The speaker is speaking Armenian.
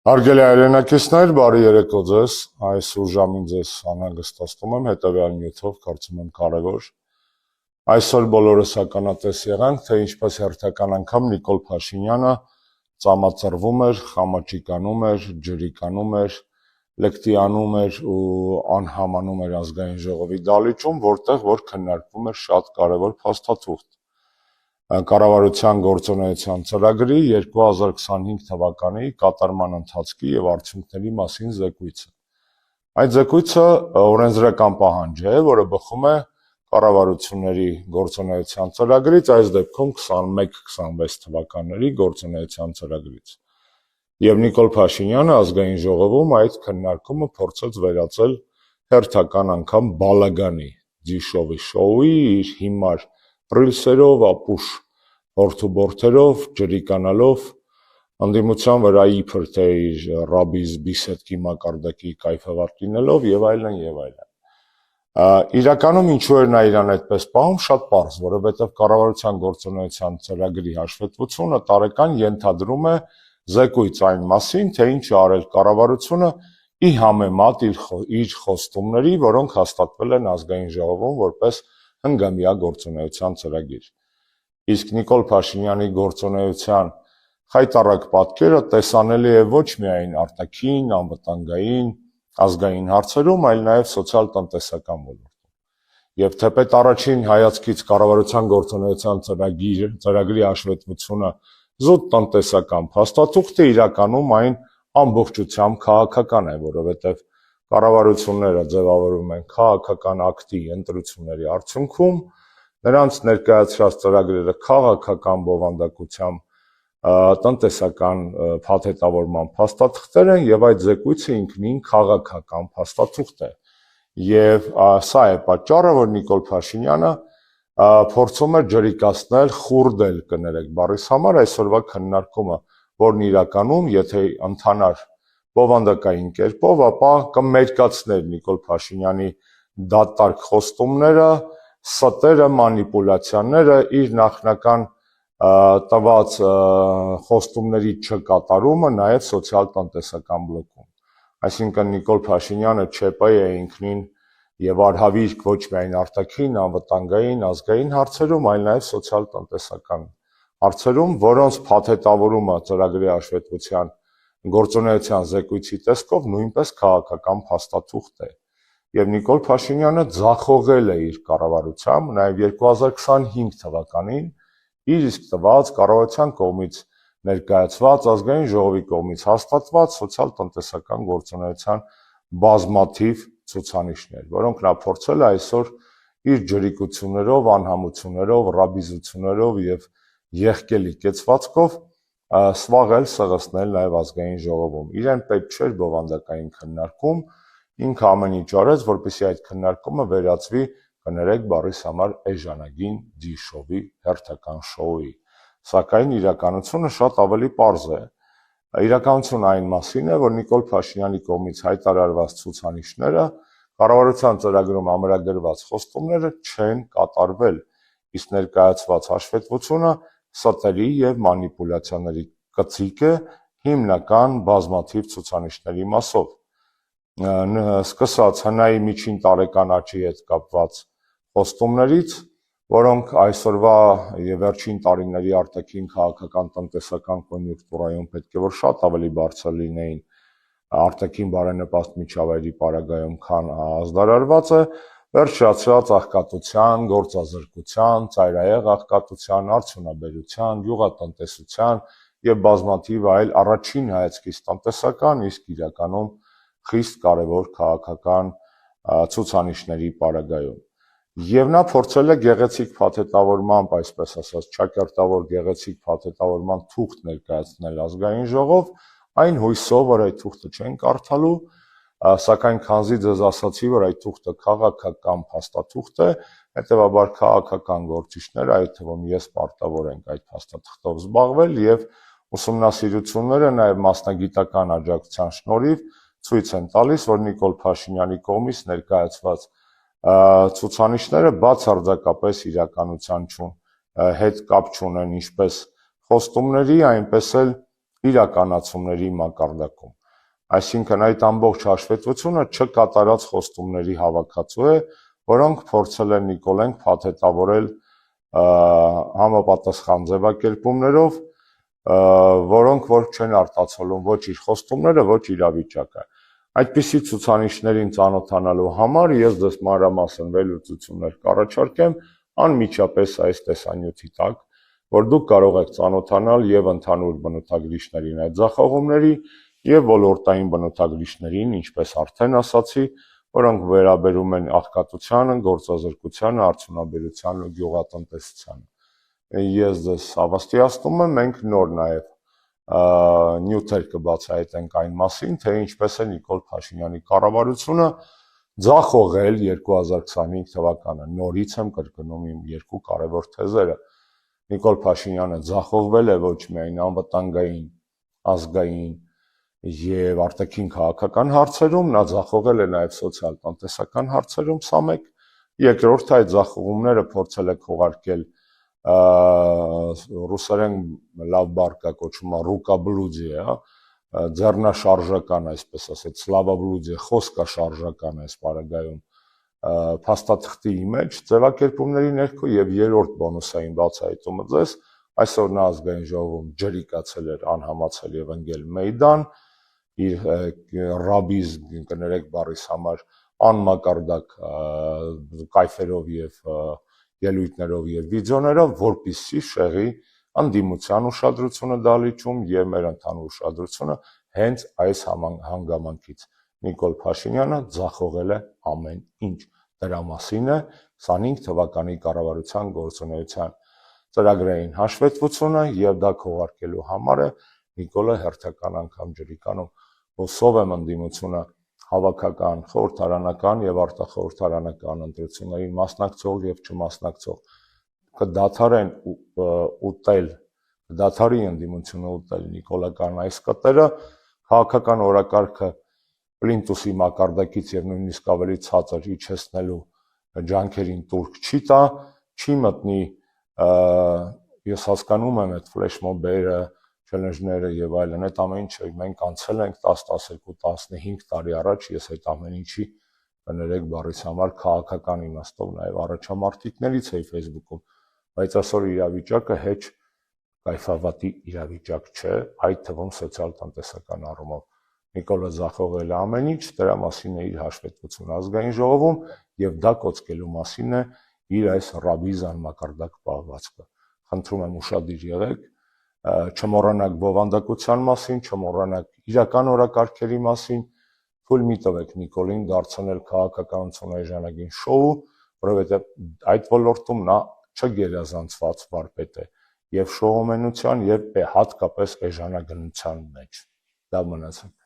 Հարգելի հայրենակիցներ, բարի երեկո ձեզ, այս ուժամին ձեզ անհանգստացնում եմ հետևյալ նյութով, կարծում եմ կարևոր։ Այսօր բոլորս ականատես եղանք, թե ինչպես հերթական անգամ Նիկոլ Փաշինյանը ծամածրվում էր, խամաճիկանում էր, ջրիկանում էր, լեկտիանում էր ու անհամանում էր ազգային ժողովի դալիճում, որտեղ որ քննարկվում էր շատ կարևոր փաստաթուղթ։ Կառավարության գործունեության ծրագրի 2025 թվականի կատարման ընթացքի եւ արդյունքների մասին զեկույցը։ Այդ զեկույցը օրենսդրական պահանջ է, որը բխում է կառավարությունների գործունեության ծրագրից, այս դեպքում 21-26 թվականների գործունեության ծրագրից։ Եվ Նիկոլ Փաշինյանը ազգային ժողովում այդ քննարկումը փորձեց վերածել հերթական անգամ բալագանի, դիշովի շոուի, իր հիմար ռիլսերով, ապուշ հորթուբորթերով, ջրիկանալով, ընդդիմության վրա իբր թե իր ռաբիզ բիսեդկի մակարդակի կայֆավարտ լինելով եւ այլն եւ այլն։ Իրականում ինչու էր նա իրան այդպես պահում, շատ պարզ, որովհետեւ կառավարության գործունեության ծրագրի հաշվետվությունը տարեկան ենթադրում է զեկույց այն մասին, թե ինչ է արել կառավարությունը ի համեմատ իր խոստումների, որոնք հաստատվել են ազգային ժողովում որպես հնգամյա գործունեության ծրագիր։ Իսկ Նիկոլ Փաշինյանի գործունեության խայտառակ պատկերը տեսանելի է ոչ միայն արտաքին, անվտանգային, ազգային հարցերում, այլ նաև սոցիալ-տնտեսական ոլորտում։ Եվ թեպետ առաջին հայացքից կառավարության գործունեության ծրագրի հաշվետվությունը զուտ տնտեսական փաստաթուղթը իրականում այն ամբողջությամբ քաղաքական է, որովհետև կառավարությունները ձևավորվում են քաղաքական ակտի ընտրությունների արդյունքում, նրանց ներկայացրած ծրագրերը քաղաքական բովանդակությամբ տնտեսական փաթեթավորման փաստաթղթեր են եւ այդ զեկույցը ինքնին քաղաքական փաստաթուղթ է։ Եվ սա է պատճառը, որ Նիկոլ Փաշինյանը փորձում է ջրիկացնել, խուրդել, կներեք բառիս համար այսօրվա քննարկումը, որն իրականում, եթե ընթանար բովանդակային կերպով, ապա կմերկացներ Նիկոլ Փաշինյանի դատարկ խոստումները, ստերը, մանիպուլյացիաները, իր նախնական տված խոստումների չկատարումը նաև սոցիալ-տնտեսական բլոկում։ Այսինքն Նիկոլ Փաշինյանը ՉՊ է ինքնին եւ արհավիրք ոչ միայն արտաքին, անվտանգային, ազգային հարցերում, այլ նաև սոցիալ-տնտեսական հարցերում, որոնց փաթեթավորումը ծրագրի հաշվետվության գործունեության զեկույցի տեսքով նույնպես քաղաքական փաստաթուղթ է։ Եվ Նիկոլ Փաշինյանը ձախողել է իր կառավարությամբ, նաև 2025 թվականին իր իսկ տված կառավարության կողմից ներկայացված ազգային ժողովի կողմից հաստատված սոցիալ-տնտեսական գործունեության բազմաթիվ ցուցանիշներ, որոնք նա փորձել է այսօր իր ջրիկություններով, անհամություններով, ռաբիզություններով եւ եղկելի կեցվածքով սվաղել, սղացնել նաև ազգային ժողովում։ Իրեն պետք չէր բովանդակային քննարկում, ինքը ամեն ինչ արեց, որպեսզի այդ քննարկումը վերածվի, կներեք բառիս համար, էժանագին դիշովի հերթական շոուի։ Սակայն իրականությունը շատ ավելի պարզ է։ Իրականությունը այն մասին է, որ Նիկոլ Փաշինյանի կողմից հայտարարված ցուցանիշները, կառավարության ծրագրում ամրագրված խոստումները չեն կատարվել, իսկ ներկայացված հաշվետվությունը ստերի եւ մանիպուլյացիաների կծիկ է հիմնական բազմաթիվ ցուցանիշների մասով։ Սկսած հնայի միջին տարեկան աճի հետ կապված խոստումներից, որոնք այսօրվա եւ վերջին տարիների արտաքին քաղաքական տնտեսական կոնյունկտուրայում պետք է որ շատ ավելի բարձր լինեին արտաքին բարենպաստ միջավայրի պարագայում, քան ազդարարված է, վերջացրած աղքատության, գործազրկության, ծայրահեղ աղքատության, արդյունաբերության, գյուղատնտեսության եւ բազմաթիվ այլ առաջին հայացքից տնտեսական, իսկ իրականում խիստ կարևոր քաղաքական ցուցանիշների պարագայում։ Եվ նա փորձել է գեղեցիկ փաթեթավորմամբ, այսպես ասած, ճակերտավոր գեղեցիկ փաթեթավորման թուղթ ներկայացնել ազգային ժողով, այն հույսով, որ այդ թուղթը չեն կարդալու, սակայն քանզի ձեզ ասացի, որ այդ թուղթը քաղաքական փաստաթուղթ է, հետեւաբար քաղաքական գործիչները, այդ թվում ես պարտավոր ենք այդ փաստաթղթով զբաղվել եւ ուսումնասիրությունները նաեւ մասնագիտական աջակցության շնորհիվ ցույց են տալիս, որ Նիկոլ Փաշինյանի կողմից ներկայացված ցուցանիշները բացարձակապես իրականության հետ կապ չունեն ինչպես խոստումների, այնպես էլ իրականացումների մակարդակում։ Այսինքն այդ ամբողջ հաշվետվությունը չկատարած խոստումների հավաքածու է, որոնք փորձել են Նիկոլեն փաթեթավորել համապատասխան ձևակերպումներով, որոնք որ չեն արտացոլում ոչ իր խոստումները, ոչ իրավիճակը։ Այդպիսի ցուցանիշներին ծանոթանալու համար ես դες մանրամասն վերլուծություններ կառաջարկեմ անմիջապես այս տեսանյութի տակ, որ դուք կարող եք ծանոթանալ եւ ընդհանուր բնութագրիչներին այդ ձախողումների եւ ոլորտային բնութագրիչներին, ինչպես արդեն ասացի, որոնք վերաբերում են աղքատությանը, գործազրկությանը, արդյունաբերությանը ու գյուղատնտեսությանը։ Ես դες հավաստիացնում եմ, մենք նոր նաեւ նյութեր կբացահայտենք այն մասին, թե ինչպես է Նիկոլ Փաշինյանի կառավարությունը ձախողել 2025 թվականը։ Նորից եմ կրկնում իմ երկու կարևոր թեզերը։ Նիկոլ Փաշինյանը ձախողվել է ոչ միայն անվտանգային, ազգային եւ արտաքին քաղաքական հարցերում, նա ձախողել է նաեւ սոցիալ-տնտեսական հարցերում, սա մեկ։ Երկրորդ, այդ ձախողումները փորձել է քողարկել ռուսերեն լավ բառ կա կոչվում է ռուկաբլուդիա, ձեռնաշարժական, այսպես ասած, սլավաբլուդիա, խոսքաշարժական այս պարագայում փաստաթղթի մեջ ձևակերպումների ներքո եւ երրորդ բոնուսային բացահայտումը ձեզ այսօր նա ազգային ժողովում ջրիկացել էր, անհամացել եւ ընկել մեյդան իր ռաբիզ կներեք բառիս համար անմակարդակ կայֆերով եւ ելույթներով եւ վիդեոներով, որպիսի շեղի անդիմության ուշադրությունը դալիճում եւ մեր ընդհանուր ուշադրությունը հենց այս հանգամանքից։ Նիկոլ Փաշինյանը ձախողել է ամեն ինչ։ Դրա մասին է 25 թվականի կառավարության գործունեության ծրագրային հաշվետվությունը եւ դա քողարկելու համար է Նիկոլը հերթական անգամ ջրիկանում։ Հուսով եմ ընդդիմությունը հավաքական, խորհրդարանական եւ արտախորհրդարանական ընտրություններին մասնակցող եւ չմասնակցող կդադարեն ուտել, կդադարի ընդդիմությունը ուտել նիկոլական այս կտերը, քաղաքական օրակարգը պլինտուսի մակարդակից եւ նույնիսկ ավելի ցածր իջեցնելու ջանքերին տուրք չի տա, չի մտնի, ես հասկանում եմ այդ ֆլեշմոբերը, չելենջները եւ այլն, այդ ամեն ինչը մենք անցել ենք 10, 12, 15 տարի առաջ, ես այդ ամեն ինչի կներեք բառիս համար քաղաքական իմաստով նաեւ առաջամարտիկներից էի Facebook-ում, բայց այսօր իրավիճակը հեչ կայֆավատի իրավիճակ չէ, այդ թվում սոցիալ-տնտեսական առումով։ Նիկոլը ձախողել է ամեն ինչ, դրա մասին է իր հաշվետվությունը ազգային ժողովում եւ դա կոչկելու մասին է իր այս ռաբիզան մակարդակ պահվածքը։ Խնդրում եմ ուշադիր եղեք, չմոռանաք բովանդակության մասին, չմոռանաք իրական օրակարգերի մասին, թույլ մի տվեք Նիկոլին դարձնել քաղաքականություն էժանագին շոու, որովհետեւ այդ ոլորտում նա չգերազանցված վարպետ է եւ շոումենության եւ հատկապես էժանագնության մեջ։ Դա մնացեք։